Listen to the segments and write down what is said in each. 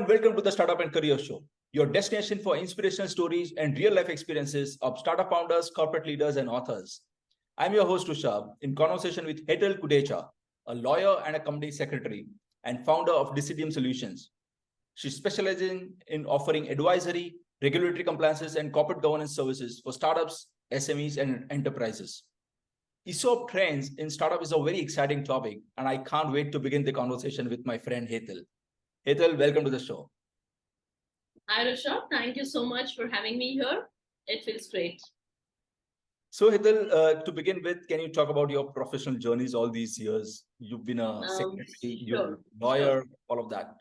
and welcome to the Startup and Career Show, your destination for inspirational stories and real-life experiences of startup founders, corporate leaders, and authors. I'm your host, Rushabh, in conversation with Hetal Kudecha, a lawyer and a company secretary and founder of Discidium Solutions. She's specializing in offering advisory, regulatory compliances, and corporate governance services for startups, SMEs, and enterprises. ESOP trends in startup is a very exciting topic, and I can't wait to begin the conversation with my friend Hetal. Hetal, welcome to the show. Hi, Rishabh. Thank you so much for having me here. It feels great. So, Hetal, to begin with, can you talk about your professional journeys all these years? You've been a secretary, you're a lawyer, all of that.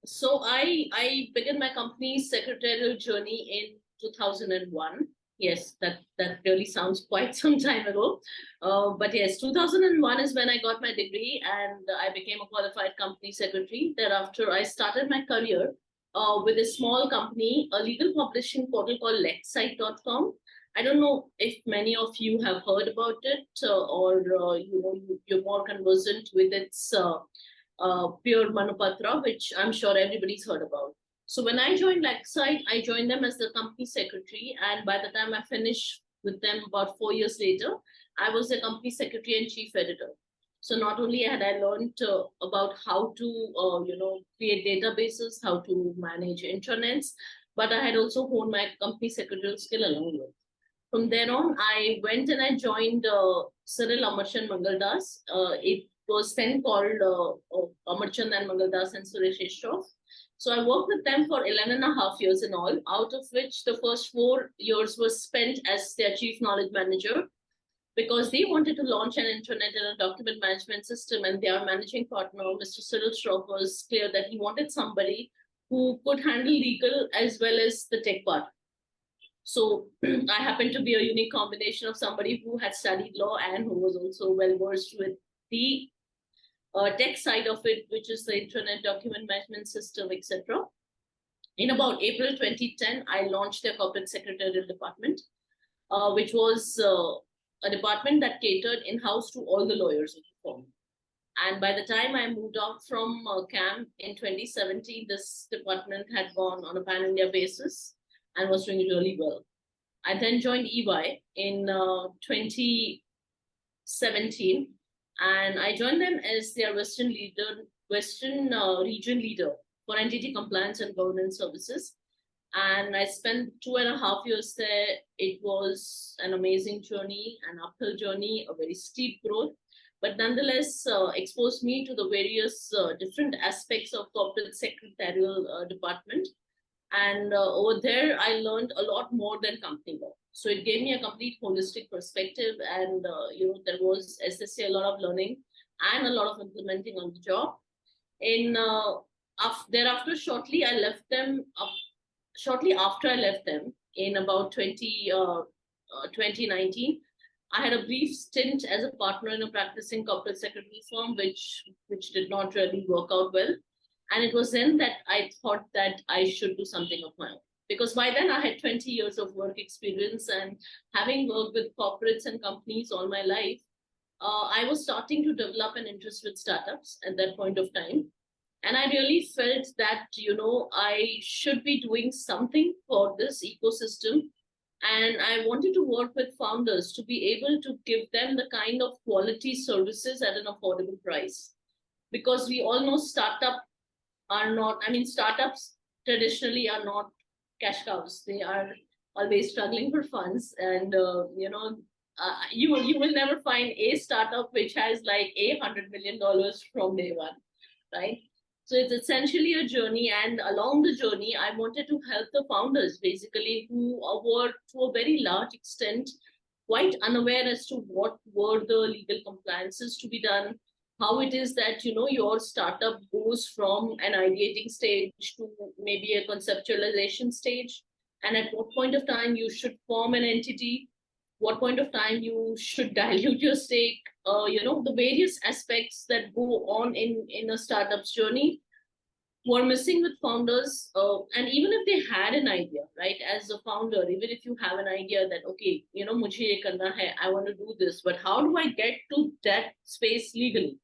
So I began my company's secretarial journey in 2001. Yes, that really sounds quite some time ago. But yes, 2001 is when I got my degree and I became a qualified company secretary. Thereafter, I started my career with a small company, a legal publishing portal called lexsite.com. I don't know if many of you have heard about it or you're more conversant with its pure Manupatra, which I'm sure everybody's heard about. So when I joined Lexsite, I joined them as the company secretary. And by the time I finished with them about 4 years later, I was the company secretary and chief editor. So not only had I learned about how to, create databases, how to manage intranets, but I had also honed my company secretarial skill along with. From then on, I went and I joined Cyril Amarchand Mangaldas. It was then called Amarchand and Mangaldas and Suresh Ishroff. So I worked with them for 11 and a half years in all, out of which the first 4 years was spent as their chief knowledge manager because they wanted to launch an intranet and a document management system, and their managing partner, Mr. Cyril Ishroff, was clear that he wanted somebody who could handle legal as well as the tech part. So I happened to be a unique combination of somebody who had studied law and who was also well versed with the tech side of it, which is the intranet document management system, etc. In about April 2010, I launched their corporate secretarial department, which was a department that catered in-house to all the lawyers of the firm. And by the time I moved out from CAM in 2017, this department had gone on a pan-India basis and was doing really well. I then joined EY in 2017, and I joined them as their Western region leader for entity compliance and governance services. And I spent 2.5 years there. It was an amazing journey, an uphill journey, a very steep growth, but nonetheless exposed me to the various different aspects of corporate secretarial department. And over there, I learned a lot more than company law. So it gave me a complete holistic perspective. And, there was, as they say, a lot of learning and a lot of implementing on the job. Thereafter, shortly after I left them in about 2019, I had a brief stint as a partner in a practicing corporate secretary firm, which did not really work out well. And it was then that I thought that I should do something of my own. Because by then I had 20 years of work experience, and having worked with corporates and companies all my life, I was starting to develop an interest with startups at that point of time. And I really felt that, I should be doing something for this ecosystem. And I wanted to work with founders to be able to give them the kind of quality services at an affordable price. Because we all know startups traditionally are not cash cows. They are always struggling for funds. And, you will never find a startup which has like $100 million from day one, right? So it's essentially a journey. And along the journey, I wanted to help the founders basically who were to a very large extent quite unaware as to what were the legal compliances to be done, how it is that, your startup goes from an ideating stage to maybe a conceptualization stage, and at what point of time you should form an entity, what point of time you should dilute your stake, the various aspects that go on in a startup's journey were missing with founders. And even if they had an idea, right, as a founder, even if you have an idea that, okay, mujhe ye karna hai, I want to do this, but how do I get to that space legally?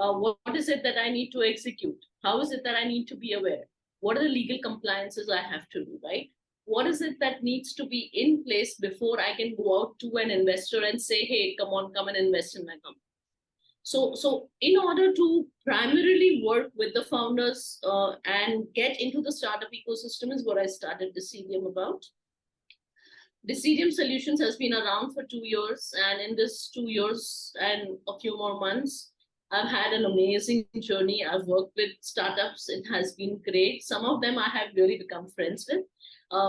What is it that I need to execute? How is it that I need to be aware? What are the legal compliances I have to do, right? What is it that needs to be in place before I can go out to an investor and say, hey, come on, come and invest in my company? So in order to primarily work with the founders and get into the startup ecosystem is what I started Discidium about. Discidium Solutions has been around for 2 years, and in this 2 years and a few more months, I've had an amazing journey. I've worked with startups. It has been great. Some of them I have really become friends with,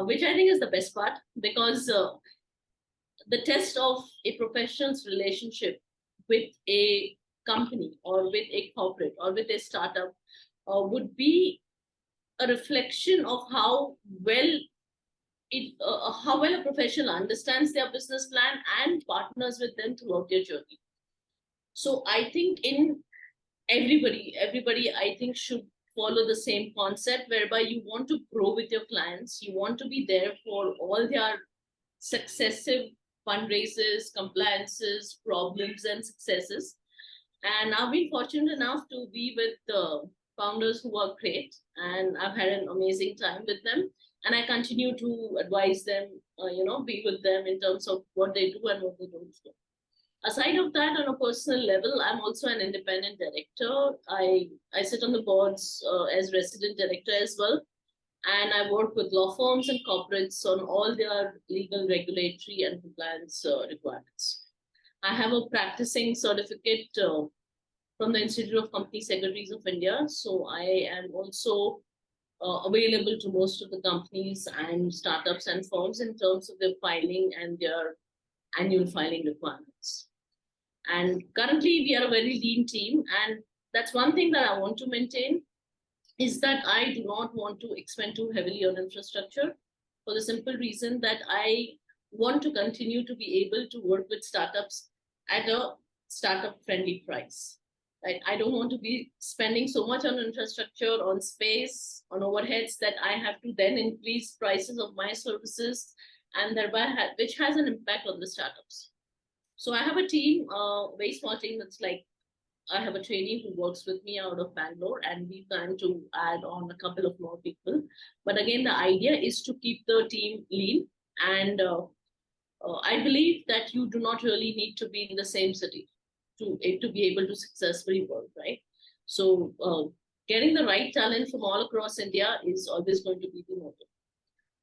which I think is the best part, because the test of a professional's relationship with a company or with a corporate or with a startup would be a reflection of how well a professional understands their business plan and partners with them throughout their journey. So I think in everybody I think should follow the same concept, whereby you want to grow with your clients, you want to be there for all their successive fundraisers, compliances, problems, and successes. And I've been fortunate enough to be with the founders who are great, and I've had an amazing time with them. And I continue to advise them, be with them in terms of what they do and what they don't do. Aside of that, on a personal level, I'm also an independent director. I sit on the boards as resident director as well. And I work with law firms and corporates on all their legal, regulatory, and compliance requirements. I have a practicing certificate from the Institute of Company Secretaries of India. So I am also available to most of the companies and startups and firms in terms of their filing and their annual filing requirements. And currently, we are a very lean team. And that's one thing that I want to maintain, is that I do not want to expend too heavily on infrastructure, for the simple reason that I want to continue to be able to work with startups at a startup friendly price. Right? I don't want to be spending so much on infrastructure, on space, on overheads, that I have to then increase prices of my services, and thereby which has an impact on the startups. So I have a team, very small team. That's like, I have a trainee who works with me out of Bangalore, and we plan to add on a couple of more people. But again, the idea is to keep the team lean. And I believe that you do not really need to be in the same city to be able to successfully work, right? So getting the right talent from all across India is always going to be the motive.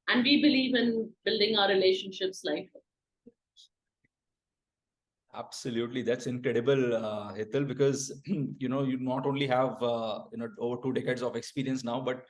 And we believe in building our relationships lifelong. Absolutely, that's incredible, Hetal, because you not only have over 2 decades of experience now, but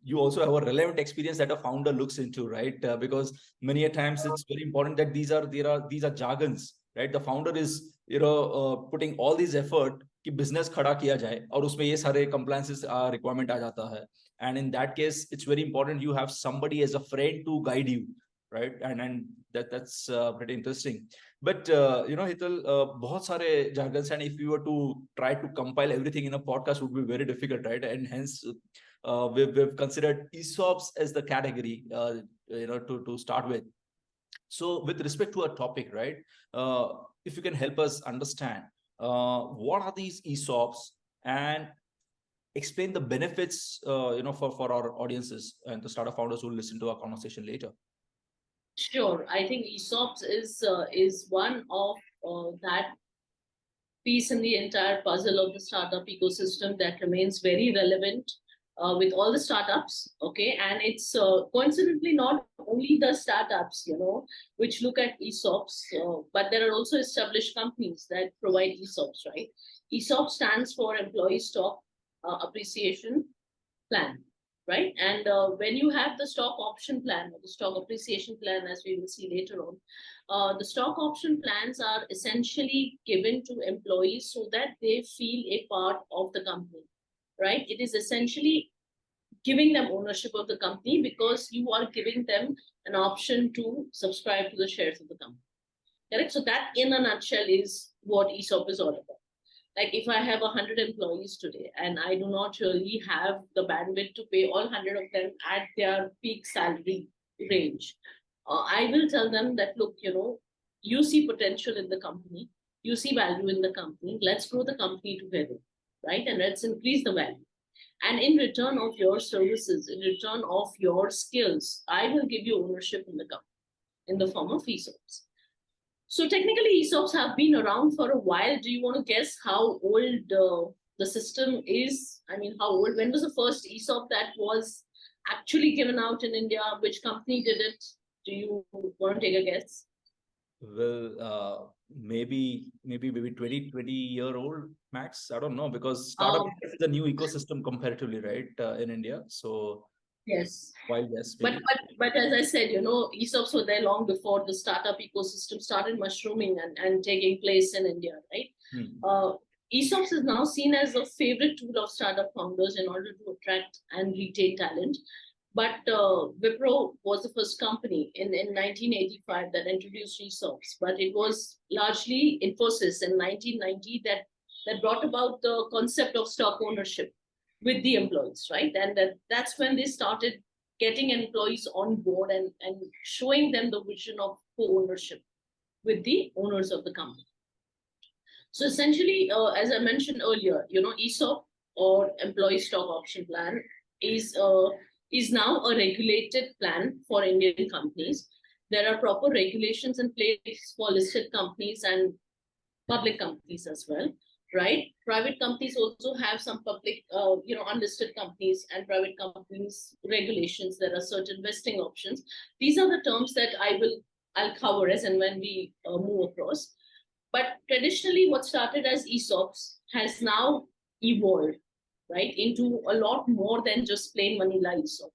you also have a relevant experience that a founder looks into, right? Because many a times it's very important that these are jargons, right? The founder is putting all these effort कि business खड़ा किया जाए और उसमें ये सारे compliances requirement आ जाता है, and in that case it's very important you have somebody as a friend to guide you, right? And that's pretty interesting. But Hetal, बहुत सारे jargons, and if you were to try to compile everything in a podcast would be very difficult, right? And hence we've considered ESOPs as the category, to start with. So with respect to our topic, right, if you can help us understand what are these ESOPs, and explain the benefits, for our audiences and the startup founders who will listen to our conversation later. Sure, I think ESOPs is one of that piece in the entire puzzle of the startup ecosystem that remains very relevant with all the startups. Okay, and it's coincidentally not only the startups, which look at ESOPs, but there are also established companies that provide ESOPs, right? ESOP stands for Employee Stock Appreciation Plan, right? And when you have the stock option plan or the stock appreciation plan, as we will see later on, the stock option plans are essentially given to employees so that they feel a part of the company, right? It is essentially giving them ownership of the company because you are giving them an option to subscribe to the shares of the company. Correct? So that in a nutshell is what ESOP is all about. Like if I have 100 employees today and I do not really have the bandwidth to pay all 100 of them at their peak salary range, I will tell them that, look, you see potential in the company, you see value in the company, let's grow the company together. right? And let's increase the value. And in return of your services, in return of your skills, I will give you ownership in the company in the form of ESOPs. So technically, ESOPs have been around for a while. Do you want to guess how old the system is? I mean, how old? When was the first ESOP that was actually given out in India? Which company did it? Do you want to take a guess? Well, maybe 20-year-old max. I don't know, because startup is a new ecosystem comparatively, right, in India. So yes, wild guess, but maybe. but as I said, ESOPs were there long before the startup ecosystem started mushrooming and taking place in India, right? ESOPs is now seen as a favorite tool of startup founders in order to attract and retain talent. But Wipro was the first company in 1985 that introduced ESOPs. But it was largely Infosys in 1990 that brought about the concept of stock ownership with the employees, right? And that's when they started getting employees on board and showing them the vision of co-ownership with the owners of the company. So essentially, as I mentioned earlier, ESOP or employee stock option plan is now a regulated plan for Indian companies. There are proper regulations in place for listed companies and public companies as well, right? Private companies also have some public, unlisted companies and private companies regulations. There are certain vesting options. These are the terms that I'll cover as and when we move across. But traditionally, what started as ESOPs has now evolved, right, into a lot more than just plain vanilla ESOP.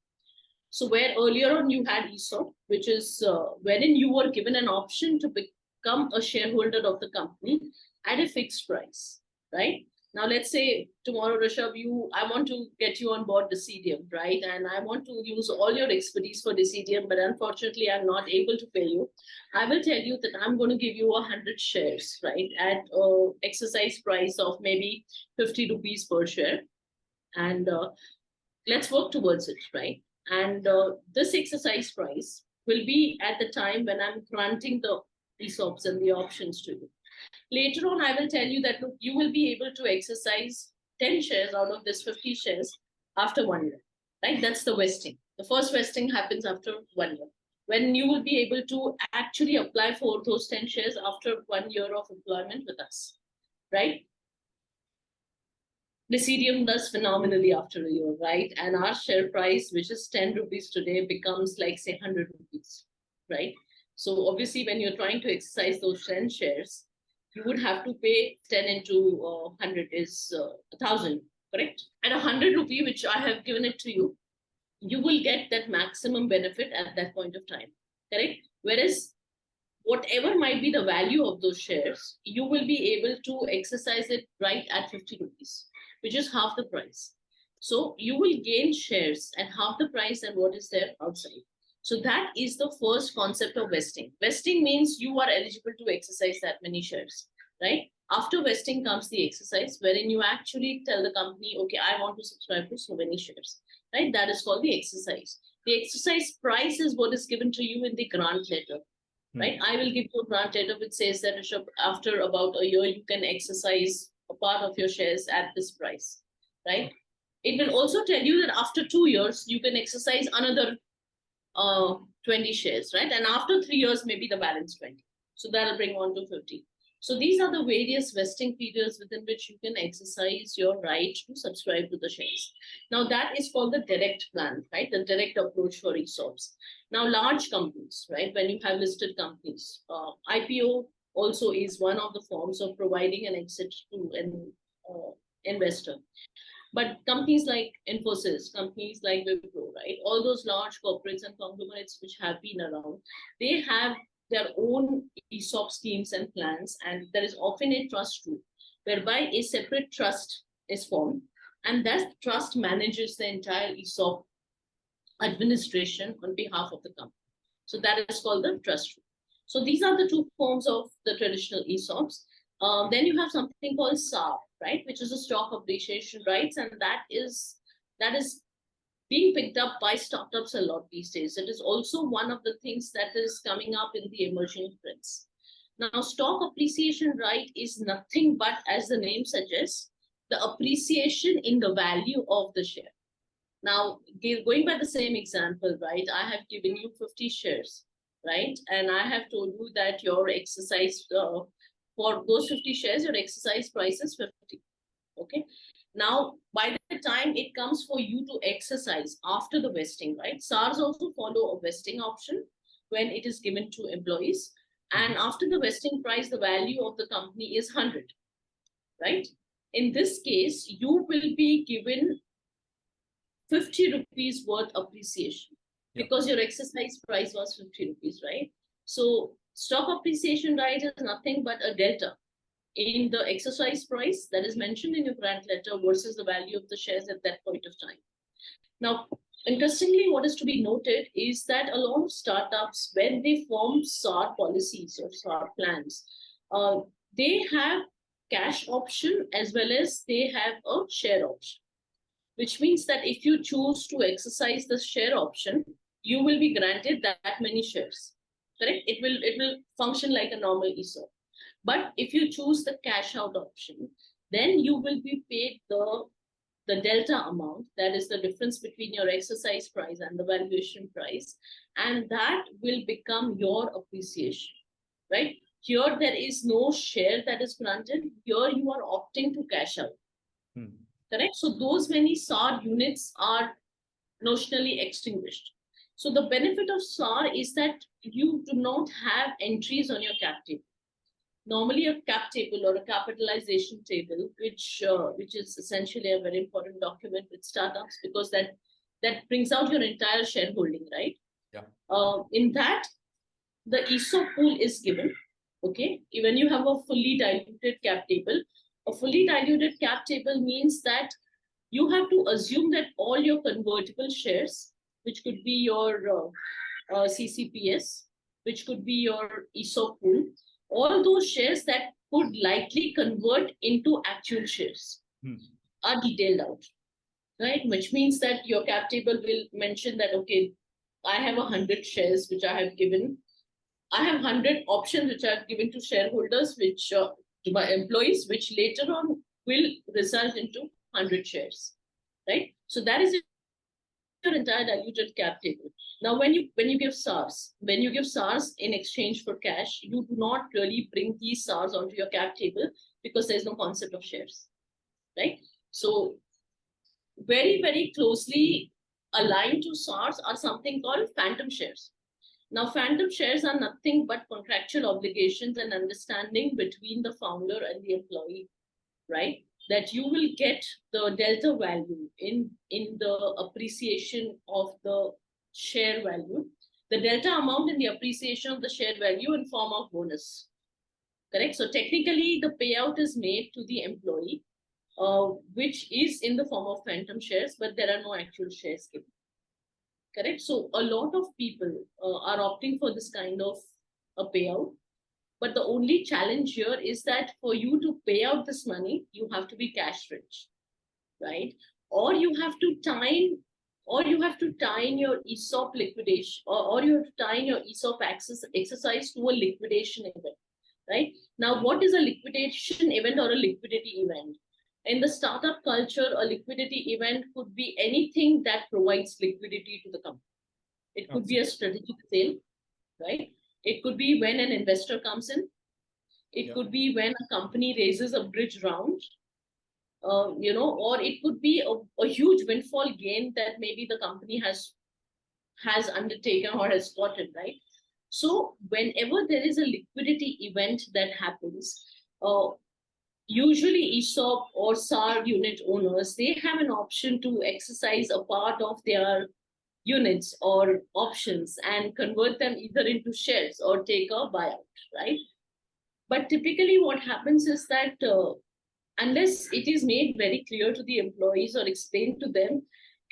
So where earlier on you had ESOP, which is wherein you were given an option to become a shareholder of the company at a fixed price, right? Now, let's say tomorrow, Rishabh, I want to get you on board Discidium, right? And I want to use all your expertise for Discidium, but unfortunately, I'm not able to pay you. I will tell you that I'm going to give you 100 shares, right? At an exercise price of maybe 50 rupees per share. And let's work towards it, right? And this exercise price will be at the time when I'm granting the ESOPs and the options to you. Later on, I will tell you that, look, you will be able to exercise 10 shares out of this 50 shares after 1 year, right? That's the vesting. The first vesting happens after 1 year, when you will be able to actually apply for those 10 shares after 1 year of employment with us, right? Discidium does phenomenally after a year, right? And our share price, which is 10 rupees today, becomes like, say, 100 rupees, right? So obviously, when you're trying to exercise those 10 shares, you would have to pay 10 into 100 is 1,000, correct? At 100 rupee, which I have given it to you, you will get that maximum benefit at that point of time, correct? Whereas whatever might be the value of those shares, you will be able to exercise it right at 50 rupees, which is half the price. So you will gain shares at half the price than what is there outside. So that is the first concept of vesting. Vesting means you are eligible to exercise that many shares, right? After vesting comes the exercise, wherein you actually tell the company, okay, I want to subscribe to so many shares, right? That is called the exercise. The exercise price is what is given to you in the grant letter, right? I will give you a grant letter which says that after about a year, you can exercise a part of your shares at this price, right? It will also tell you that after 2 years, you can exercise another 20 shares, right? And after 3 years, maybe the balance 20. So that'll bring on to 50. So these are the various vesting periods within which you can exercise your right to subscribe to the shares. Now that is called the direct plan, right? The direct approach for ESOPs. Now large companies, right? When you have listed companies, IPO also is one of the forms of providing an exit to an investor. But companies like Infosys, companies like Wipro, right? All those large corporates and conglomerates which have been around, they have their own ESOP schemes and plans, and there is often a trust group whereby a separate trust is formed, and that trust manages the entire ESOP administration on behalf of the company. So that is called the trust group. So these are the two forms of the traditional ESOPs. Then you have something called SAR, right, which is a stock appreciation rights, and that is being picked up by startups a lot these days. It is also one of the things that is coming up in the emerging trends. Now, stock appreciation right is nothing but, as the name suggests, the appreciation in the value of the share. Now, going by the same example, right? I have given you 50 shares, right? And I have told you that your exercise, for those 50 shares, your exercise price is 50. Okay. Now, by the time it comes for you to exercise after the vesting, right? SARs also follow a vesting option when it is given to employees. And after the vesting price, the value of the company is 100, right? In this case, you will be given 50 rupees worth appreciation because your exercise price was 50 rupees, right? So stock appreciation right is nothing but a delta in the exercise price that is mentioned in your grant letter versus the value of the shares at that point of time. Now, interestingly, what is to be noted is that a lot of startups, when they form SAR policies or SAR plans, they have cash option as well as they have a share option, which means that if you choose to exercise the share option, you will be granted that many shares. Correct? It will function like a normal ESOP. But if you choose the cash out option, then you will be paid the delta amount, that is the difference between your exercise price and the valuation price, and that will become your appreciation, right? Here, there is no share that is granted. Here, you are opting to cash out. Correct? So those many SAR units are notionally extinguished. So the benefit of SAR is that you do not have entries on your cap table. Normally, a cap table or a capitalization table, which is essentially a very important document with startups, because that brings out your entire shareholding, right? Yeah. In that, the ESOP pool is given. Okay, when you have a fully diluted cap table, a fully diluted cap table means that you have to assume that all your convertible shares, which could be your CCPS, which could be your ESOP pool, all those shares that could likely convert into actual shares are detailed out, right? Which means that your cap table will mention that, okay, I have 100 shares which I have given. I have 100 options which I have given to shareholders, which to my employees, which later on will result into 100 shares, right? So that is your entire diluted cap table. Now, when you give SARs, in exchange for cash, you do not really bring these SARs onto your cap table because there's no concept of shares, right? So very, very closely aligned to SARs are something called phantom shares. Now, phantom shares are nothing but contractual obligations and understanding between the founder and the employee, right? That you will get the delta value in the appreciation of the share value, the delta amount in the appreciation of the share value in form of bonus. Correct? So technically, the payout is made to the employee, which is in the form of phantom shares, but there are no actual shares given. Correct? So a lot of people are opting for this kind of a payout. But the only challenge here is that for you to pay out this money, you have to be cash rich, right? Or you have to time your ESOP liquidation, or you have to time your ESOP exercise to a liquidation event, right? Now, what is a liquidation event or a liquidity event? In the startup culture, a liquidity event could be anything that provides liquidity to the company. It could be a strategic sale, right? It could be when an investor comes in. It could be when a company raises a bridge round, or it could be a huge windfall gain that maybe the company has undertaken or has spotted, right? So whenever there is a liquidity event that happens, usually ESOP or SAR unit owners, they have an option to exercise a part of their units or options and convert them either into shares or take a buyout, right? But typically what happens is that unless it is made very clear to the employees or explained to them,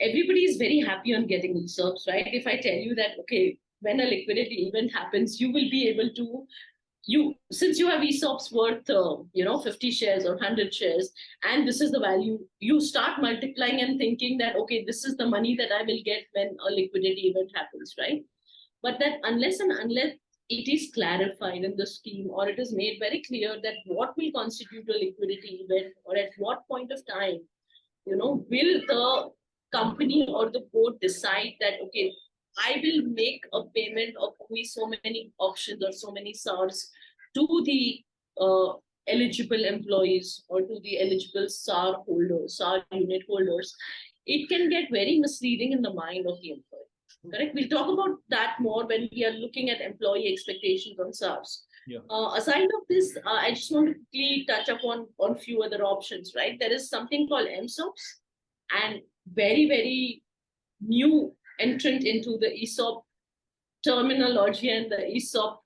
everybody is very happy on getting ESOPs, right? If I tell you that, okay, when a liquidity event happens, you will be able to, since you have ESOPs worth 50 shares or 100 shares, and this is the value, you start multiplying and thinking that, okay, this is the money that I will get when a liquidity event happens, right? But that unless it is clarified in the scheme, or it is made very clear that what will constitute a liquidity event, or at what point of time, will the company or the board decide that, okay, I will make a payment of only so many options or so many SARs to the eligible employees or to the eligible SAR holders, SAR unit holders. It can get very misleading in the mind of the employee. Correct. We'll talk about that more when we are looking at employee expectations on SARs. Yeah. Aside of this, I just want to quickly touch upon on few other options. Right, there is something called ESOPs, and very very new entrant into the ESOP terminology and the ESOP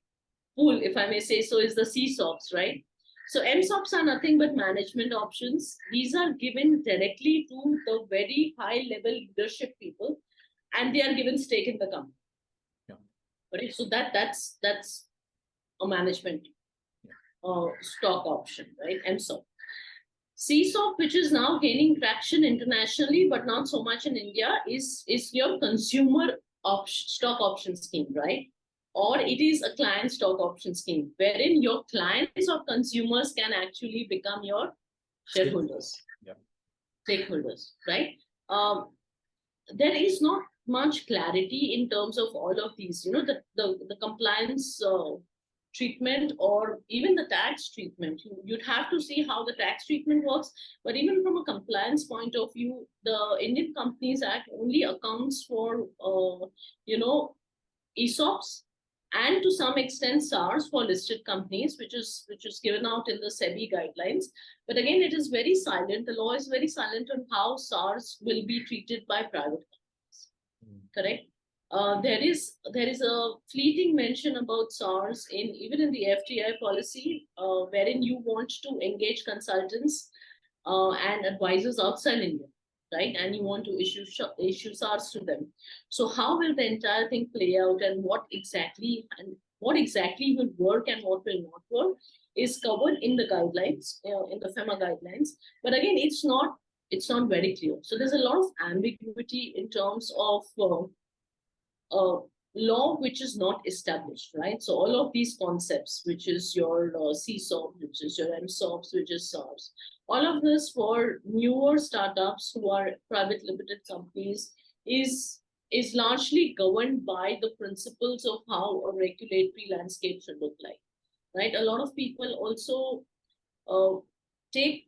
pool, if I may say so, is the CSOPs. Right. So ESOPs are nothing but management options. These are given directly to the very high level leadership people, and they are given stake in the company. Yeah. Right. So that's a management stock option, right? ESOP. CSOP, which is now gaining traction internationally, but not so much in India, is your consumer stock option scheme, right? Or it is a client stock option scheme, wherein your clients or consumers can actually become your shareholders, stakeholders, right? There is not much clarity in terms of all of these, the compliance treatment or even the tax treatment. You'd have to see how the tax treatment works. But even from a compliance point of view, the Indian Companies Act only accounts for, ESOPs and to some extent SARs for listed companies, which is given out in the SEBI guidelines. But again, it is very silent. The law is very silent on how SARs will be treated by private companies. Correct. There is a fleeting mention about SARs even in the FDI policy, wherein you want to engage consultants and advisors outside India, right? And you want to issue SARs to them. So how will the entire thing play out, and what exactly will work and what will not work is covered in the guidelines, in the FEMA guidelines. But again, it's not very clear. So there's a lot of ambiguity in terms of law which is not established, right? So all of these concepts, which is your CSOP, which is your ESOPs, which is SARs, all of this for newer startups who are private limited companies is largely governed by the principles of how a regulatory landscape should look like, right? A lot of people also take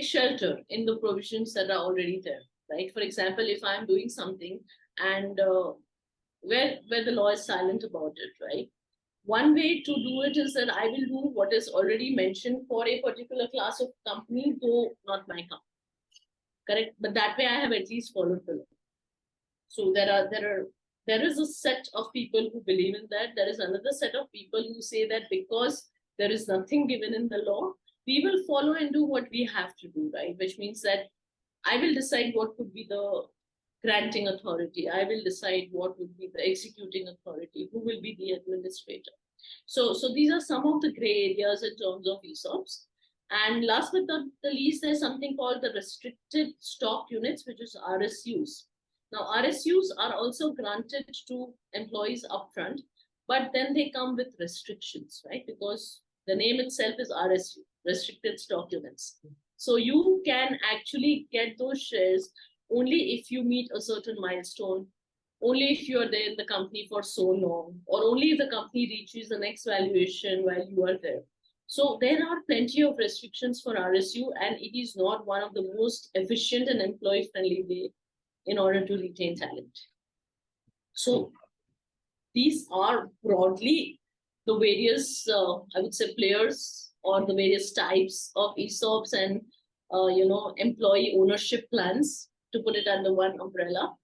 shelter in the provisions that are already there, right? For example, if I'm doing something and where the law is silent about it, right? One way to do it is that I will do what is already mentioned for a particular class of company, though not my company. Correct? But that way I have at least followed the law. So there is a set of people who believe in that. There is another set of people who say that because there is nothing given in the law, we will follow and do what we have to do, right? Which means that I will decide what could be the granting authority. I will decide what would be the executing authority, who will be the administrator. So these are some of the gray areas in terms of ESOPs. And last but not the least, there's something called the restricted stock units, which is RSUs. Now, RSUs are also granted to employees upfront, but then they come with restrictions, right? Because the name itself is RSU, restricted stock units. So you can actually get those shares only if you meet a certain milestone, only if you are there in the company for so long, or only if the company reaches the next valuation while you are there. So there are plenty of restrictions for RSU, and it is not one of the most efficient and employee-friendly way in order to retain talent. So these are broadly the various, I would say, players or the various types of ESOPs and employee ownership plans, to put it under one umbrella.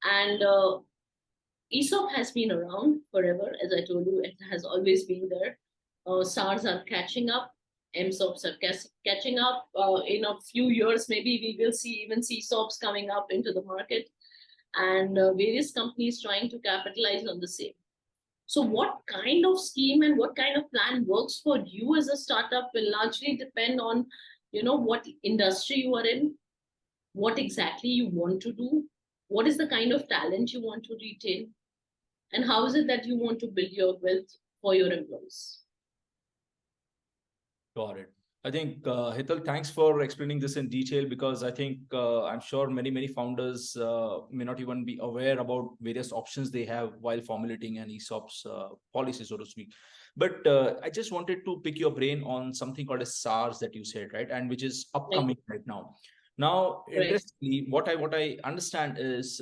And ESOP has been around forever. As I told you, it has always been there. SARs are catching up. ESOPs are catching up. In a few years, maybe we will see even CSOPs coming up into the market, and various companies trying to capitalize on the same. So what kind of scheme and what kind of plan works for you as a startup will largely depend on, what industry you are in, what exactly you want to do, what is the kind of talent you want to retain, and how is it that you want to build your wealth for your employees. Got it. I think, Hetal, thanks for explaining this in detail, because I think I'm sure many founders may not even be aware about various options they have while formulating an ESOPs policy, so to speak. But I just wanted to pick your brain on something called a SARS that you said, right? And which is upcoming right now. Now, interestingly, what I understand is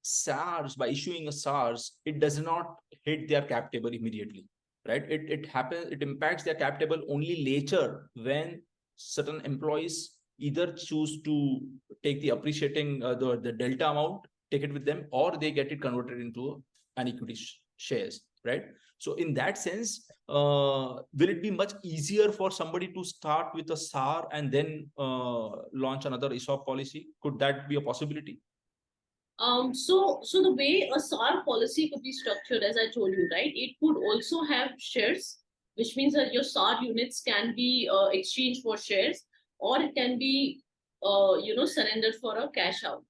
SARS, by issuing a SARS, it does not hit their cap table immediately, right? It happens, it impacts their cap table only later, when certain employees either choose to take the appreciating the delta amount, take it with them, or they get it converted into an equity shares, right? So in that sense, will it be much easier for somebody to start with a SAR and then launch another ESOP policy? Could that be a possibility? So the way a SAR policy could be structured, as I told you, right, it could also have shares, which means that your SAR units can be exchanged for shares, or it can be, surrendered for a cash out.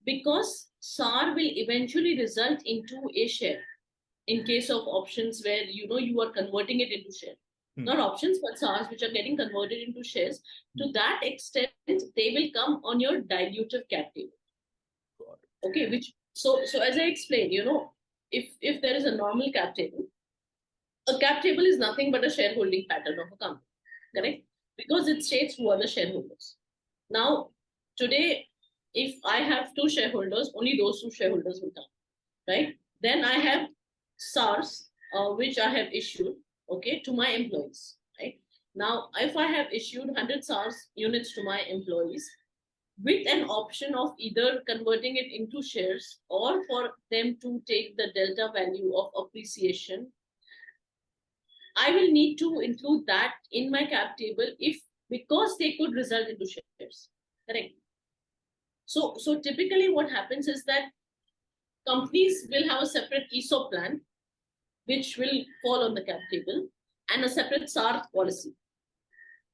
Because SAR will eventually result into a share in case of options where you are converting it into share. Not options, but SARs which are getting converted into shares. To that extent, they will come on your dilutive cap table. Okay, which so as I explained, if there is a normal cap table, a cap table is nothing but a shareholding pattern of a company, correct? Because it states who are the shareholders. Now, today, if I have two shareholders, only those two shareholders will come, right? Then I have SARs, which I have issued, okay, to my employees, right? Now, if I have issued 100 SARs units to my employees, with an option of either converting it into shares or for them to take the delta value of appreciation, I will need to include that in my cap table because they could result into shares, correct? So typically what happens is that companies will have a separate ESOP plan, which will fall on the cap table, and a separate SAR policy,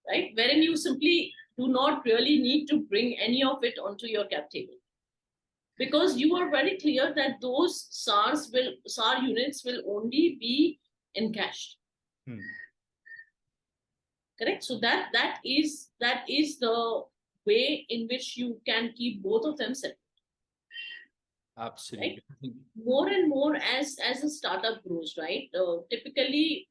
right? Wherein you simply do not really need to bring any of it onto your cap table, because you are very clear that those SAR units will only be encashed. Correct? So that is the way in which you can keep both of them separate. Absolutely. Right? More and more as a startup grows, right? Typically,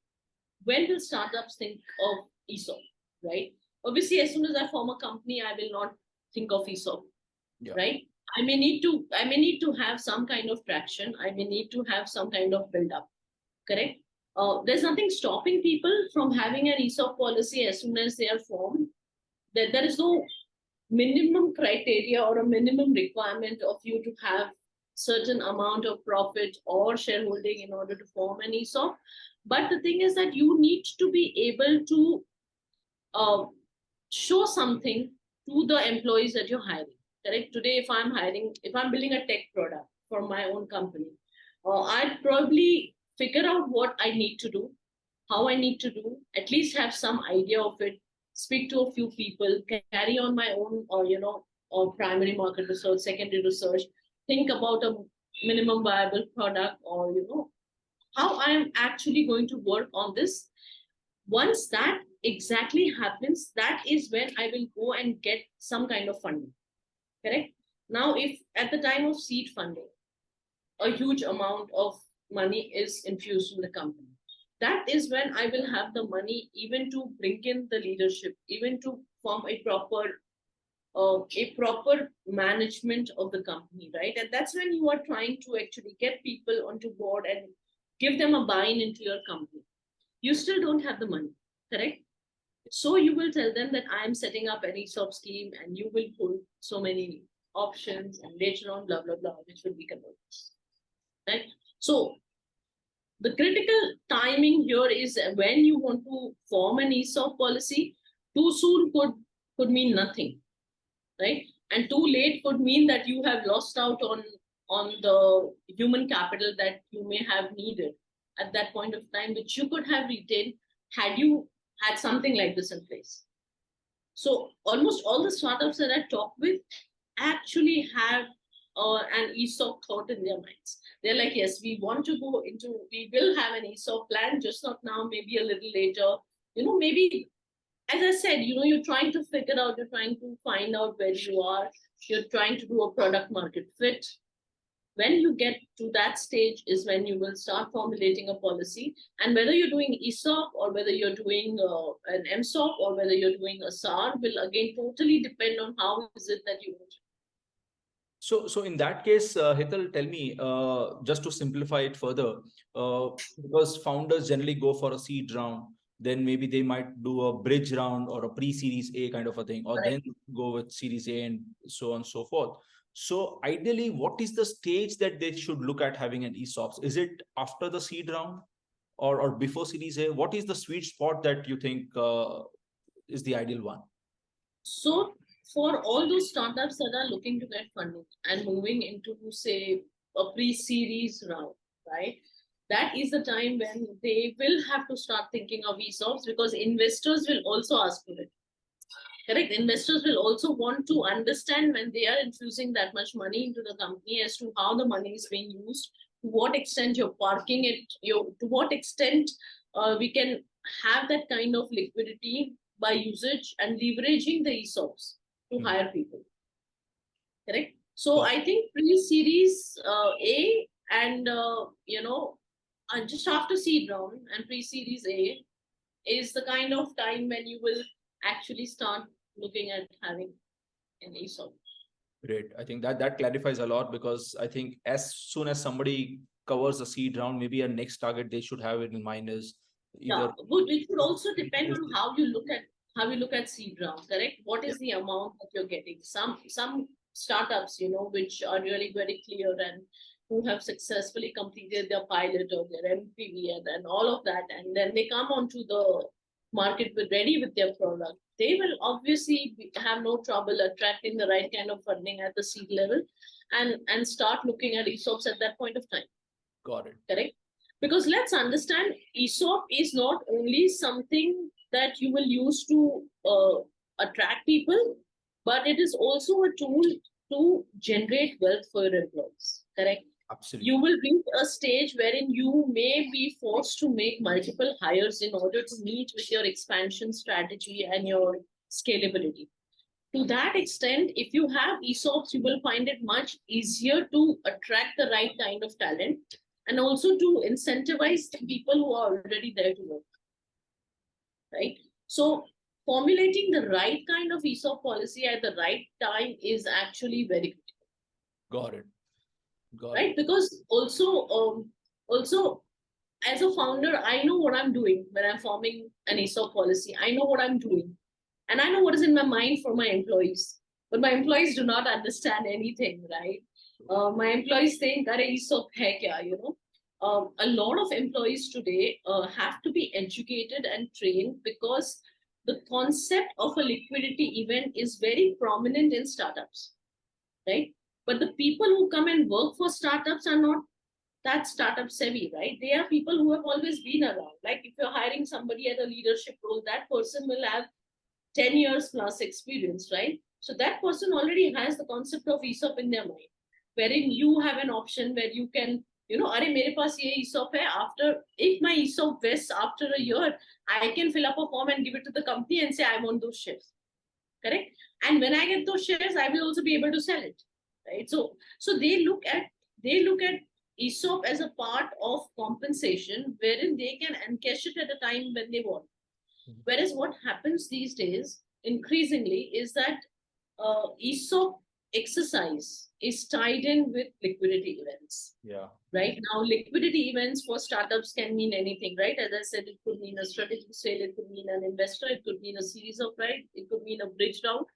when will startups think of ESOP, right? Obviously, as soon as I form a company, I will not think of ESOP, right? I may need to have some kind of traction. I may need to have some kind of build up, correct? There's nothing stopping people from having an ESOP policy as soon as they are formed. There is no minimum criteria or a minimum requirement of you to have certain amount of profit or shareholding in order to form an ESOP. But the thing is that you need to be able to show something to the employees that you're hiring. Correct? Today, if I'm building a tech product for my own company, I'd probably figure out what I need to do, how I need to do, at least have some idea of it, speak to a few people, carry on my own, or primary market research, secondary research, think about a minimum viable product, or how I am actually going to work on this. Once that exactly happens, that is when I will go and get some kind of funding. Correct? Now, if at the time of seed funding, a huge amount of money is infused in the company, that is when I will have the money even to bring in the leadership, even to form a proper management of the company, right? And that's when you are trying to actually get people onto board and give them a buy-in into your company. You still don't have the money, correct? So you will tell them that I am setting up an ESOP scheme, and you will pull so many options, and later on, blah, blah, blah, which will be converted, right? So the critical timing here is when you want to form an ESOP policy. Too soon could mean nothing, right? And too late could mean that you have lost out on the human capital that you may have needed at that point of time, which you could have retained had you had something like this in place. So almost all the startups that I talk with actually have an ESOP thought in their minds. They're like, yes, we will have an ESOP plan, just not now, maybe a little later. Maybe, as I said, you're trying to figure out, you're trying to find out where you are, you're trying to do a product market fit. When you get to that stage is when you will start formulating a policy. And whether you're doing ESOP or whether you're doing an ESOP or whether you're doing a SAR will again totally depend on how is it that you want. So in that case, Hetal, tell me, just to simplify it further, because founders generally go for a seed round, then maybe they might do a bridge round or a pre-series A kind of a thing, or then go with series A and so on and so forth. So ideally, what is the stage that they should look at having an ESOPs? Is it after the seed round or before series A? What is the sweet spot that you think is the ideal one? So for all those startups that are looking to get funding and moving into, say, a pre-series round, right? That is the time when they will have to start thinking of ESOPs, because investors will also ask for it. Correct. Investors will also want to understand, when they are infusing that much money into the company, as to how the money is being used, to what extent you're parking it, to what extent we can have that kind of liquidity by usage and leveraging the ESOPs to hire people. Correct. So I think pre-series A and just after seed round and pre-series A is the kind of time when you will actually start looking at having an ESOP. Great. I think that clarifies a lot, because I think as soon as somebody covers a seed round, maybe a next target they should have it in mind is either. It would also depend on how you look at seed round. Correct. What is the amount that you're getting? Some startups, which are really very clear and who have successfully completed their pilot or their MPV and all of that, and then they come onto the market ready with their product, they will obviously have no trouble attracting the right kind of funding at the seed level and start looking at ESOPs at that point of time. Got it. Correct? Because let's understand, ESOP is not only something that you will use to attract people, but it is also a tool to generate wealth for your employees. Correct? Absolutely. You will reach a stage wherein you may be forced to make multiple hires in order to meet with your expansion strategy and your scalability. To that extent, if you have ESOPs, you will find it much easier to attract the right kind of talent and also to incentivize the people who are already there to work. Right? So formulating the right kind of ESOP policy at the right time is actually very critical. Got it. Right? Because also as a founder, I know what I'm doing when I'm forming an ESOP policy. I know what I'm doing. And I know what is in my mind for my employees. But my employees do not understand anything, right? My employees think, "Are ESOP hai kya?" A lot of employees today have to be educated and trained, because the concept of a liquidity event is very prominent in startups, right? But the people who come and work for startups are not that startup savvy, right? They are people who have always been around. Like if you're hiring somebody at a leadership role, that person will have 10 years plus experience, right? So that person already has the concept of ESOP in their mind, wherein you have an option where you can, "Are mere paas ye ESOP hai." If my ESOP vests after a year, I can fill up a form and give it to the company and say, "I want those shares." Correct? And when I get those shares, I will also be able to sell it. Right? So they look at ESOP as a part of compensation, wherein they can encash it at a time when they want. Whereas what happens these days increasingly is that ESOP exercise is tied in with liquidity events. Yeah. Right now, liquidity events for startups can mean anything, right? As I said, it could mean a strategic sale, it could mean an investor, it could mean a series of rights, it could mean a bridge round,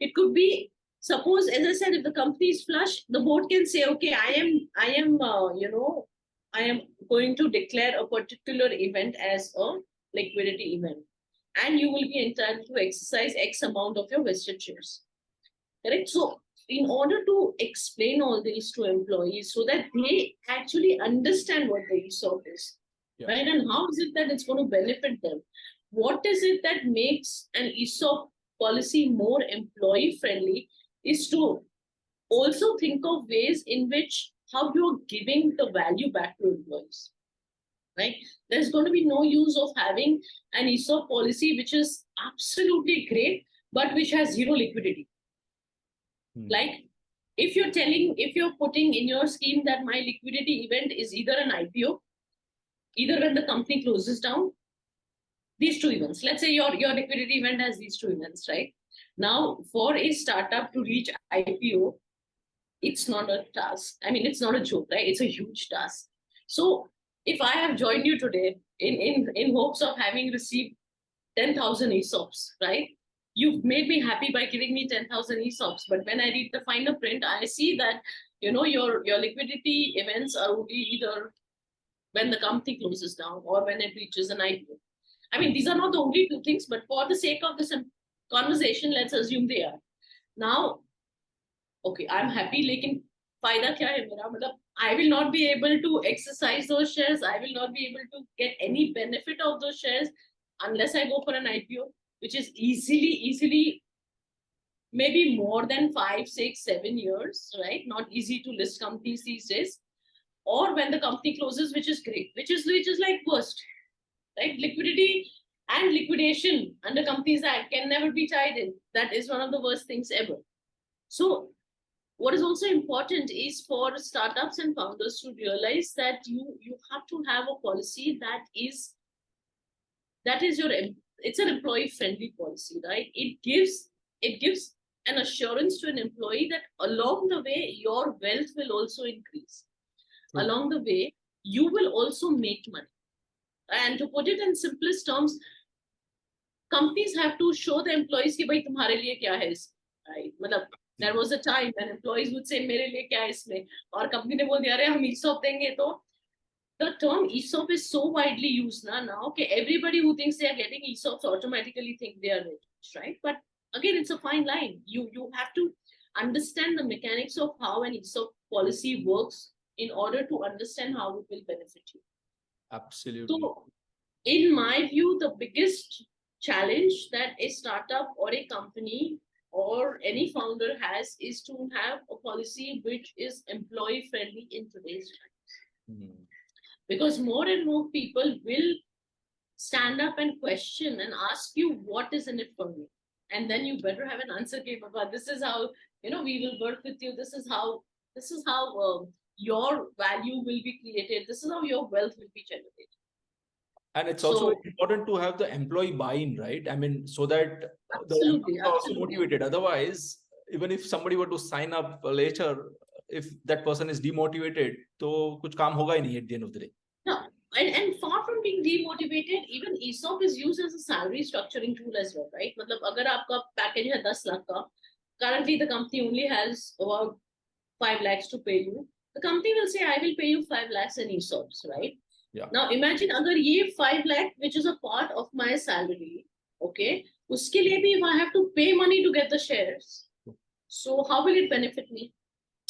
it could be. Suppose, as I said, if the company is flush, the board can say, "Okay, I am going to declare a particular event as a liquidity event, and you will be entitled to exercise X amount of your vested shares." Correct? So, in order to explain all this to employees so that they actually understand what the ESOP is, right? And how is it that it's going to benefit them? What is it that makes an ESOP policy more employee friendly is to also think of ways in which how you're giving the value back to employees, right? There's going to be no use of having an ESOP policy which is absolutely great, but which has zero liquidity. Like, if you're putting in your scheme that my liquidity event is either an IPO, either when the company closes down, these two events. Let's say your liquidity event has these two events, right? Now, for a startup to reach IPO, it's not a task. I mean, it's not a joke, right? It's a huge task. So if I have joined you today in hopes of having received 10,000 ESOPs, right? You've made me happy by giving me 10,000 ESOPs. But when I read the finer print, I see that, your liquidity events are only either when the company closes down or when it reaches an IPO. I mean, these are not the only two things, but for the sake of this conversation, let's assume they are. Now, okay, I'm happy, lekin फायदा क्या है मेरा? मतलब I will not be able to exercise those shares. I will not be able to get any benefit of those shares unless I go for an IPO, which is easily maybe more than 5, 6, 7 years, right? Not easy to list companies these days. Or when the company closes, which is great, which is like worst, right? Liquidity and liquidation under Companies Act can never be tied in. That is one of the worst things ever. So what is also important is for startups and founders to realize that you have to have a policy that is it's an employee friendly policy, right? It gives an assurance to an employee that along the way your wealth will also increase. Along the way you will also make money. And to put it in simplest terms, companies have to show the employees कि भाई तुम्हारे लिए क्या है इसमें, right? मतलब there was a time when employees would say मेरे लिए क्या है इसमें, और company ने बोल दिया अरे हम ESOP देंगे. तो the term ESOP is so widely used now okay, everybody who thinks they are getting ESOPs automatically think they are rich, right? But again, it's a fine line. You have to understand the mechanics of how an ESOP policy works in order to understand how it will benefit you. Absolutely. So in my view, the biggest challenge that a startup or a company or any founder has is to have a policy which is employee friendly in today's times. Because more and more people will stand up and question and ask you what is in it for me, and then you better have an answer game about this is how we will work with you, this is how your value will be created, this is how your wealth will be generated. And it's also important to have the employee buy-in, right? I mean, so that absolutely, the employees are also motivated. Otherwise, even if somebody were to sign up later, if that person is demotivated, तो कुछ काम होगा ही नहीं at the end of the day. No, and far from being demotivated, even ESOP is used as a salary structuring tool as well, right? मतलब अगर आपका package है 10 lakh का, currently the company only has about 5 lakhs to pay you. The company will say, I will pay you 5 lakhs in ESOPs, right? Yeah. Now imagine अगर ये 5 lakh, which is a part of my salary, okay, उसके लिए भी if I have to pay money to get the shares, so how will it benefit me?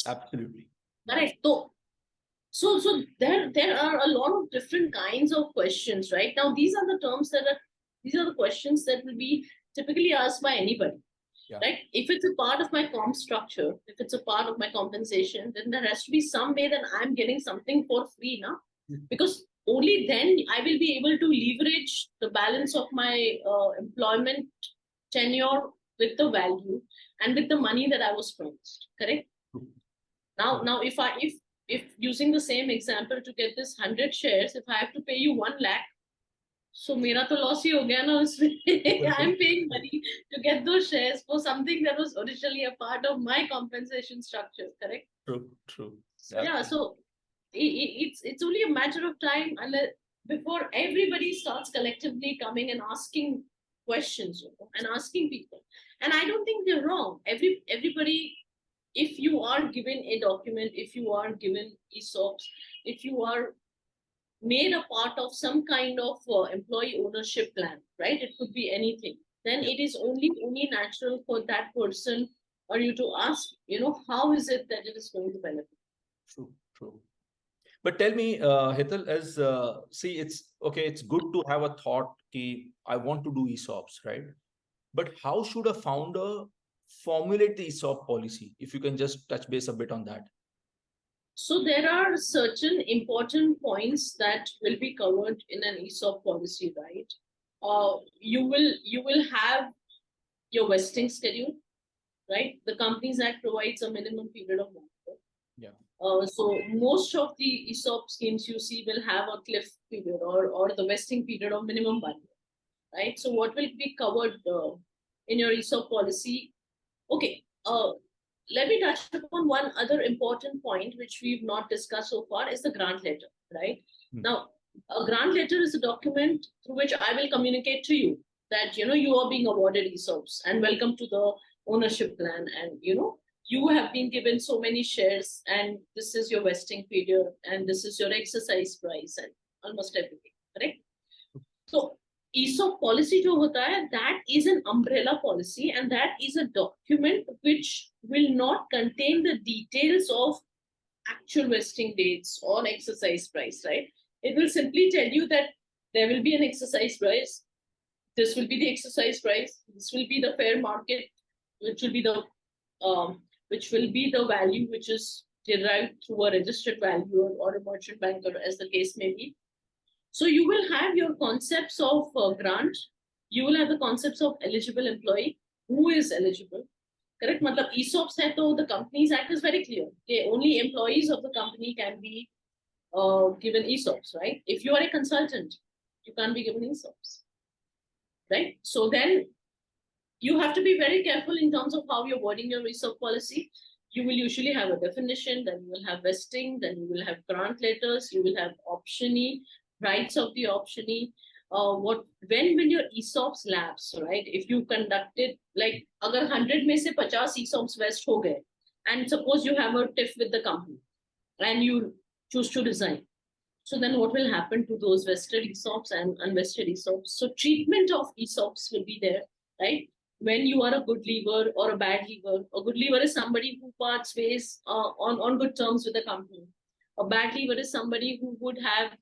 Absolutely. Correct. So there are a lot of different kinds of questions, right? Now these are the questions that will be typically asked by anybody. Yeah. Right? If it's a part of my comp structure, if it's a part of my compensation, then there has to be some way that I'm getting something for free now, because only then I will be able to leverage the balance of my employment tenure with the value and with the money that I was promised. Correct? Now if using the same example, to get this 100 shares, if I have to pay you 1 lakh, so मेरा तो loss ही हो गया ना उसमें. I'm paying money to get those shares for something that was originally a part of my compensation structure. Correct? True. Yeah. So it's only a matter of time before everybody starts collectively coming and asking questions, and asking people. And I don't think they're wrong. Everybody, if you are given a document, if you are given ESOPs, if you are made a part of some kind of employee ownership plan, right? It could be anything. Then it is only natural for that person or you to ask, how is it that it is going to benefit? True. But tell me, Hetal, as see, it's okay. It's good to have a thought. I want to do ESOPs, right? But how should a founder formulate the ESOP policy? If you can just touch base a bit on that. So there are certain important points that will be covered in an ESOP policy, right? You will have your vesting schedule, right? The Companies Act provides a minimum period of 1 year. Yeah. So most of the ESOP schemes you see will have a cliff period or the vesting period of minimum 1 year, right? So what will be covered in your ESOP policy? Okay. Let me touch upon one other important point which we've not discussed so far is the grant letter, right? Now, a grant letter is a document through which I will communicate to you that, you are being awarded ESOPs and welcome to the ownership plan. And, you have been given so many shares and this is your vesting period and this is your exercise price and almost everything, correct? So ESOP policy jo hota hai, that is an umbrella policy and that is a document which will not contain the details of actual vesting dates or exercise price, right? It will simply tell you that there will be an exercise price. This will be the exercise price. This will be the fair market, which will be the value which is derived through a registered valuer or a merchant banker, as the case may be. So you will have your concepts of grant. You will have the concepts of eligible employee. Who is eligible? Correct? Matlab ESOPs hai to the Companies Act is very clear. Okay, only employees of the company can be given ESOPs, right? If you are a consultant, you can't be given ESOPs, right? So then you have to be very careful in terms of how you're wording your ESOP policy. You will usually have a definition, then you will have vesting, then you will have grant letters, you will have optionee, rights of the optionee. When will your ESOPs lapse, right? If you conducted, like, agar 100 mein se 50 ESOPs vest ho gaye, and suppose you have a tiff with the company and you choose to resign. So then what will happen to those vested ESOPs and unvested ESOPs? So treatment of ESOPs will be there, right? When you are a good leaver or a bad leaver. A good leaver is somebody who parts ways on good terms with the company. A bad leaver is somebody who would have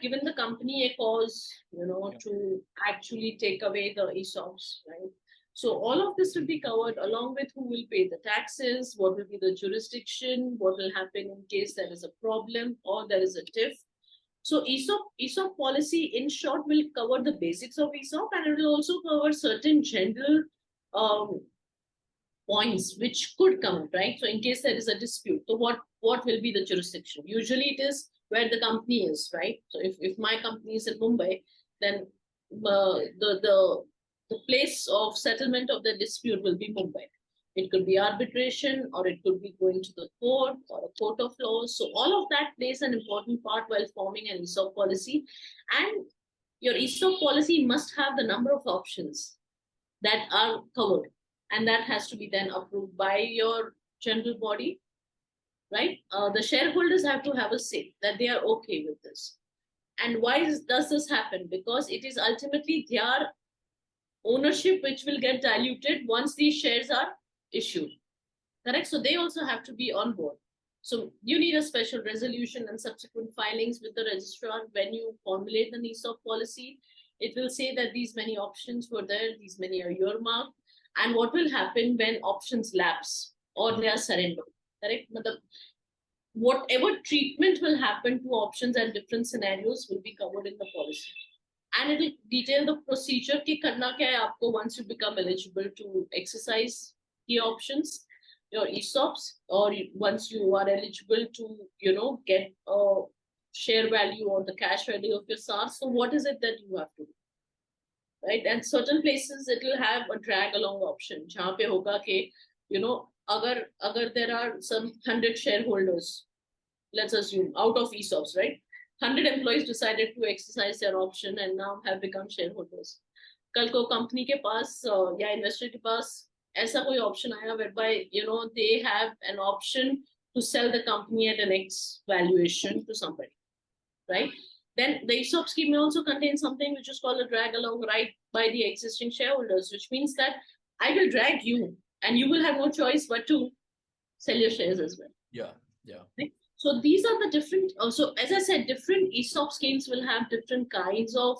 given the company a cause, to actually take away the ESOPs, right? So all of this will be covered along with who will pay the taxes, what will be the jurisdiction, what will happen in case there is a problem or there is a tiff. So ESOP policy, in short, will cover the basics of ESOP, and it will also cover certain general points which could come up, right? So in case there is a dispute, so what will be the jurisdiction? Usually it is where the company is, right? So if my company is in Mumbai, then the place of settlement of the dispute will be Mumbai. It could be arbitration, or it could be going to the court or a court of law. So all of that plays an important part while forming an ESOP policy. And your ESOP policy must have the number of options that are covered. And that has to be then approved by your general body, right? The shareholders have to have a say that they are okay with this. And why does this happen? Because it is ultimately their ownership which will get diluted once these shares are issued, correct? So they also have to be on board. So you need a special resolution and subsequent filings with the registrar. When you formulate an ESOP policy, it will say that these many options were there, these many are earmarked, and what will happen when options lapse or they are surrendered, correct? Whatever treatment will happen to options and different scenarios will be covered in the policy. And it will detail the procedure ki karna kya hai aapko once you become eligible to exercise the options, your ESOPs, or once you are eligible to, get a share value or the cash value of your SARS. So what is it that you have to do, right? And certain places it will have a drag along option. Jahan pe hoga ke, agar there are some 100 shareholders, let's assume, out of ESOPs, right? 100 employees decided to exercise their option and now have become shareholders. Kal ko company ke paas ya investor ke paas aisa koi option aaya whereby they have an option to sell the company at an X valuation to somebody, right? Then the ESOP scheme may also contain something which is called a drag along right by the existing shareholders, which means that I will drag you and you will have no choice but to sell your shares as well. Yeah. Right? So these are the different, so as I said, different ESOP schemes will have different kinds of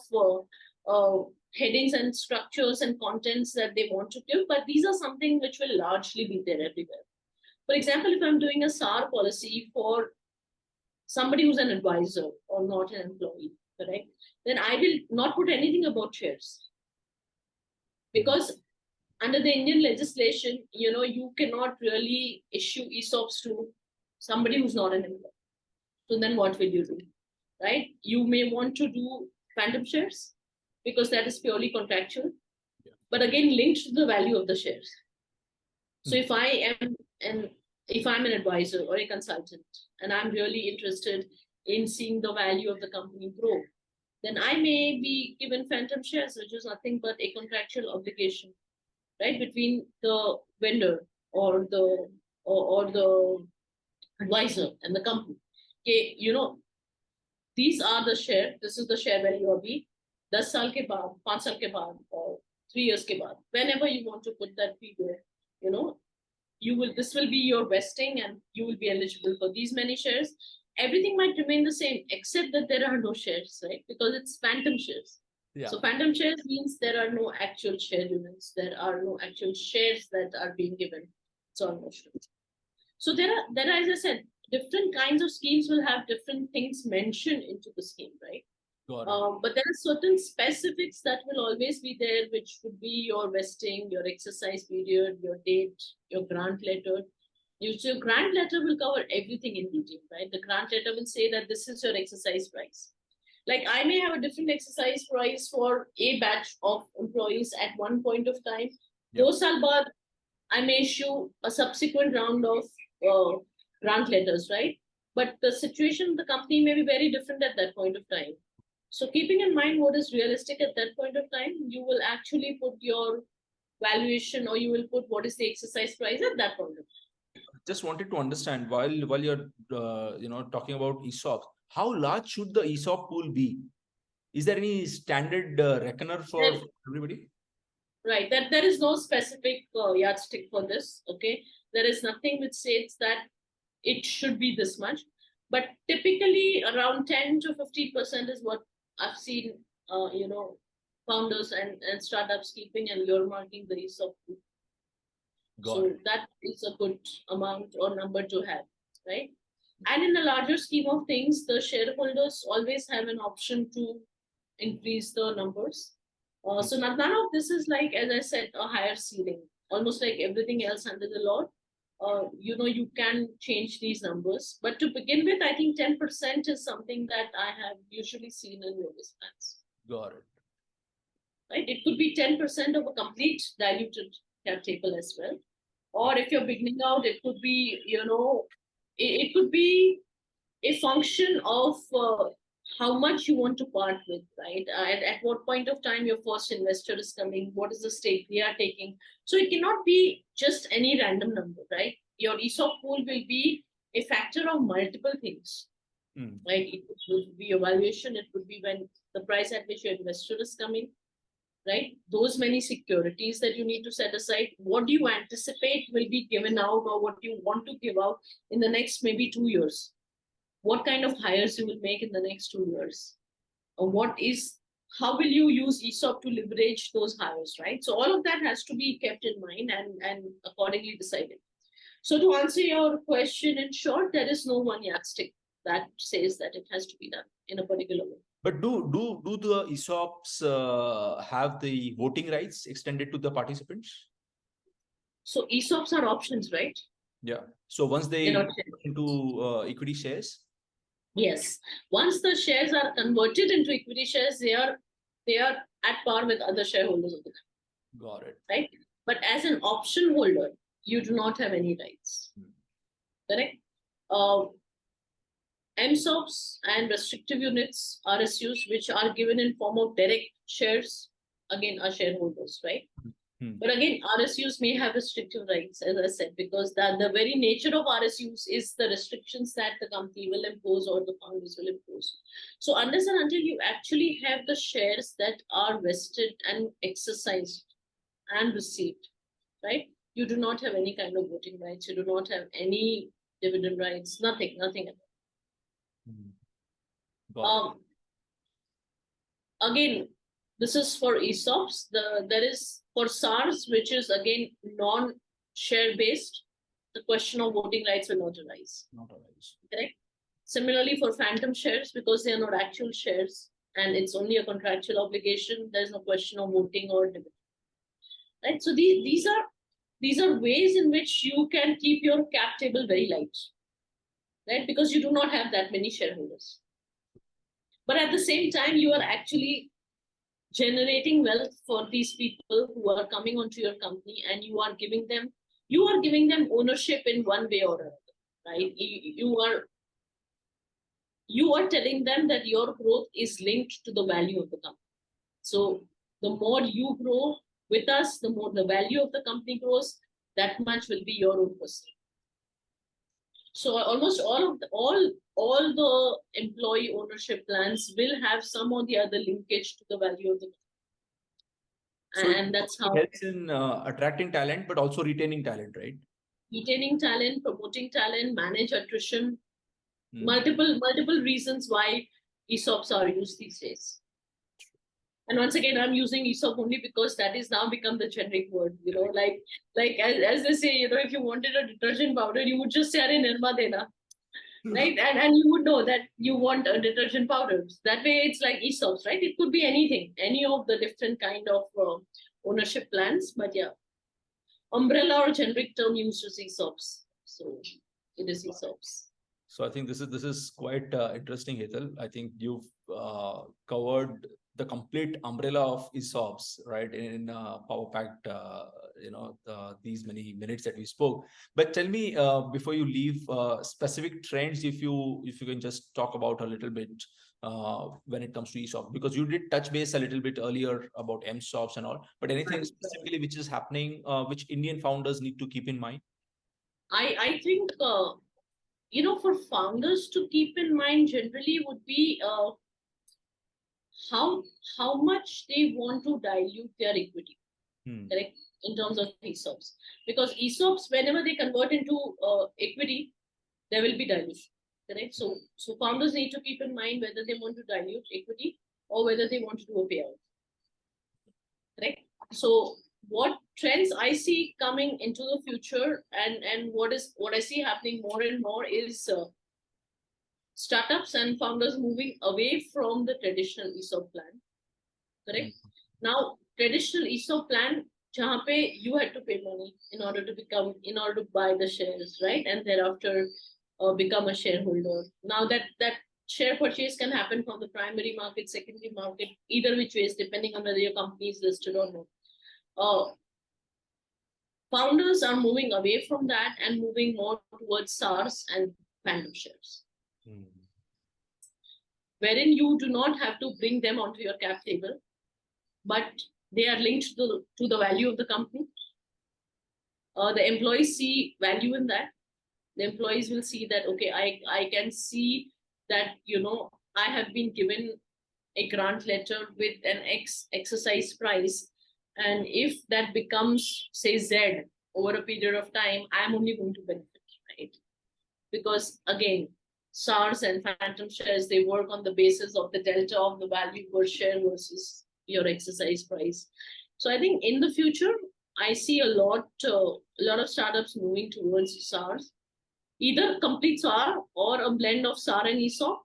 headings and structures and contents that they want to give, but these are something which will largely be there everywhere. For example, if I'm doing a SAR policy for somebody who's an advisor or not an employee, correct? Then I will not put anything about shares, because under the Indian legislation, you cannot really issue ESOPs to somebody who's not an employee. So then what will you do, right? You may want to do phantom shares because that is purely contractual, but again linked to the value of the shares. So if I'm an advisor or a consultant and I'm really interested in seeing the value of the company grow, then I may be given phantom shares, which is nothing but a contractual obligation, right, between the vendor or the advisor and the company. Okay, these are the share. This is the share value of the 10 साल के बाद, 5 साल के बाद, or 3 years के बाद, whenever you want to put that figure, this will be your vesting and you will be eligible for these many shares. Everything might remain the same except that there are no shares, right? Because it's phantom shares. Yeah. So phantom shares means there are no actual share units. There are no actual shares that are being given. It's all notional. So there are, as I said, different kinds of schemes will have different things mentioned into the scheme, right? But there are certain specifics that will always be there, which would be your vesting, your exercise period, your date, your grant letter. Your grant letter will cover everything in detail, right? The grant letter will say that this is your exercise price. Like I may have a different exercise price for a batch of employees at one point of time. Yep. 2 saal baad, I may issue a subsequent round of grant letters, right? But the situation of the company may be very different at that point of time. So keeping in mind what is realistic at that point of time, you will actually put your valuation, or you will put what is the exercise price at that point of time. Just wanted to understand, while you're talking about ESOP, how large should the ESOP pool be? Is there any standard reckoner for everybody? Right, that there is no specific yardstick for this. Okay, there is nothing which says that it should be this much, but typically around 10 to 50% is what I've seen. Founders and startups keeping and earmarking the ESOP pool. So that is a good amount or number to have, right? And in the larger scheme of things, the shareholders always have an option to increase the numbers. So none of this is like, as I said, a higher ceiling. Almost like everything else under the law, you can change these numbers. But to begin with, I think 10% is something that I have usually seen in various plans. Got it. Right? It could be 10% of a complete diluted cap table as well. Or if you're beginning out, it could be, it could be a function of how much you want to part with, right? At what point of time your first investor is coming, what is the stake they are taking. So it cannot be just any random number, right? Your ESOP pool will be a factor of multiple things, right? It would be your valuation, it would be when the price at which your investor is coming, right? Those many securities that you need to set aside. What do you anticipate will be given out, or what you want to give out in the next maybe 2 years? What kind of hires you will make in the next 2 years? Or how will you use ESOP to leverage those hires, right? So all of that has to be kept in mind and accordingly decided. So to answer your question, in short, there is no one yardstick that says that it has to be done in a particular way. But do the ESOPs have the voting rights extended to the participants? So ESOPs are options, right? Yeah. So once they into equity shares? Yes. Once the shares are converted into equity shares, they are at par with other shareholders of the company. Got it. Right? But as an option holder, you do not have any rights. Correct? ESOPs and restrictive units, RSUs, which are given in form of direct shares, again, are shareholders, right? But again, RSUs may have restrictive rights, as I said, because the very nature of RSUs is the restrictions that the company will impose or the founders will impose. So unless and until you actually have the shares that are vested and exercised and received, right? You do not have any kind of voting rights. You do not have any dividend rights, nothing at all. Again, This is for ESOPs. There is for SARs, which is again non-share based. The question of voting rights will not arise. Not arise. Correct. Similarly, for phantom shares, because they are not actual shares and it's only a contractual obligation, there's no question of voting or dividend. Right. So these are ways in which you can keep your cap table very light, right? Because you do not have that many shareholders. But at the same time, you are actually generating wealth for these people who are coming onto your company, and you are giving them ownership in one way or another, right? You are telling them that your growth is linked to the value of the company. So the more you grow with us, the more the value of the company grows, that much will be your own personal. So almost all the employee ownership plans will have some or the other linkage to the value of the company. And that's how it helps in attracting talent, but also retaining talent, right? Retaining talent, promoting talent, manage attrition, multiple reasons why ESOPs are used these days. And once again, I'm using ESOP only because that is now become the generic word, like as they say, if you wanted a detergent powder, you would just say, "Arey Nirma dena," right? And you would know that you want a detergent powder. That way, it's like ESOPs, right? It could be anything, any of the different kind of ownership plans. But yeah, umbrella or generic term used as ESOPs. So it is ESOPs. So I think this is quite interesting, Hetal. I think you've covered the complete umbrella of ESOPs, right, in Power Pact, these many minutes that we spoke. But tell me, before you leave, specific trends, if you can just talk about a little bit when it comes to ESOP, because you did touch base a little bit earlier about ESOPs and all, but anything specifically which is happening, which Indian founders need to keep in mind? I think, for founders to keep in mind generally would be how much they want to dilute their equity, correct, in terms of ESOPs. Because ESOPs, whenever they convert into equity, there will be dilution, correct? So founders need to keep in mind whether they want to dilute equity or whether they want to do a payout, correct? So what trends I see coming into the future and what I see happening more and more is startups and founders moving away from the traditional ESOP plan, correct? Now, traditional ESOP plan, jahan pe you had to pay money in order to buy the shares, right? And thereafter become a shareholder. Now that share purchase can happen from the primary market, secondary market, either which ways, depending on whether your company is listed or not. Founders are moving away from that and moving more towards SARs and phantom shares, wherein you do not have to bring them onto your cap table, but they are linked to the value of the company. The employees see value in that. The employees will see that, okay, I can see that, I have been given a grant letter with an X exercise price. And if that becomes, say, Z over a period of time, I'm only going to benefit, right? Because again, SARs and phantom shares, they work on the basis of the delta of the value per share versus your exercise price. So I think in the future, I see a lot of startups moving towards SARs, either complete SAR or a blend of SAR and ESOP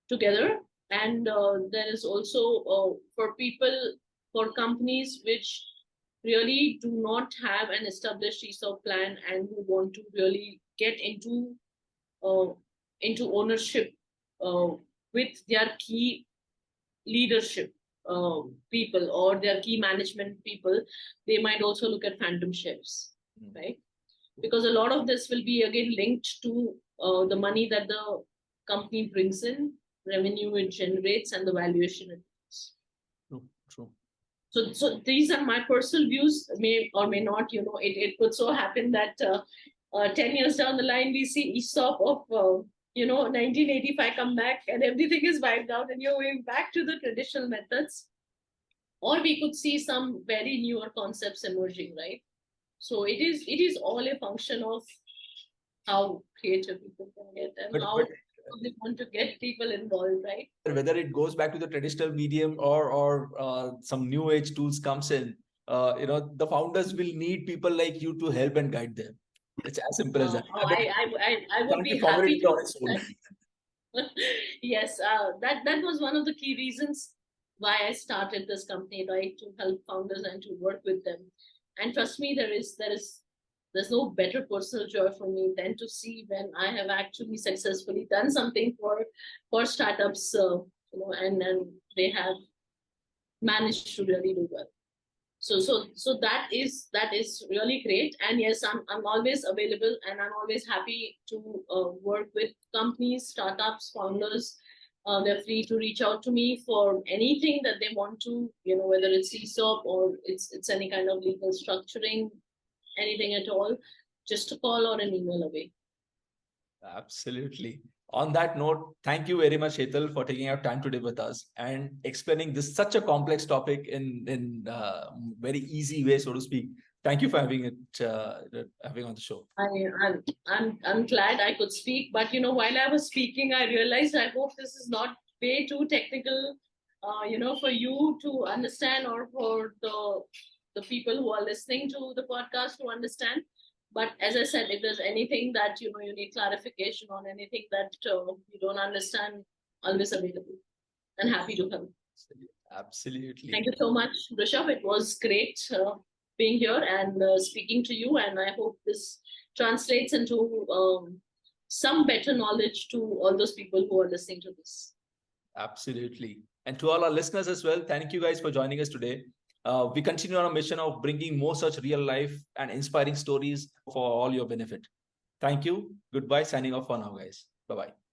together. And there is also for companies which really do not have an established ESOP plan and who want to really get into ownership with their key leadership people or their key management people, they might also look at phantom shares, right? Because a lot of this will be again linked to the money that the company brings in, revenue it generates, and the valuation it is. True. So these are my personal views, may or may not, it could so happen that 10 years down the line, we see ESOP of 1985 come back and everything is wiped out and you're going back to the traditional methods. Or we could see some very newer concepts emerging, right? So it is all a function of how creative people can get and probably want to get people involved, right? Whether it goes back to the traditional medium or some new age tools comes in, the founders will need people like you to help and guide them. It's as simple as that. I would Can't be be happy formulated to on do its own. that. Yes, that was one of the key reasons why I started this company, right? To help founders and to work with them. And trust me, there's no better personal joy for me than to see when I have actually successfully done something for startups, and they have managed to really do well. So that is really great. And yes, I'm always available, and I'm always happy to work with companies, startups, founders. They're free to reach out to me for anything that they want to, whether it's ESOP or it's any kind of legal structuring, anything at all. Just a call or an email away. Absolutely. On that note, thank you very much, Hetal, for taking out time today with us and explaining this such a complex topic in very easy way, so to speak. Thank you for having on the show. I'm glad I could speak, but while I was speaking, I realized I hope this is not way too technical, for you to understand or for the people who are listening to the podcast to understand. But as I said, if there's anything that you need clarification on, anything that you don't understand, always available and happy to help. Absolutely. Thank you so much, Rishabh. It was great being here and speaking to you, and I hope this translates into some better knowledge to all those people who are listening to this. Absolutely. And to all our listeners as well, thank you guys for joining us today. We continue on a mission of bringing more such real life and inspiring stories for all your benefit. Thank you. Goodbye. Signing off for now, guys. Bye-bye.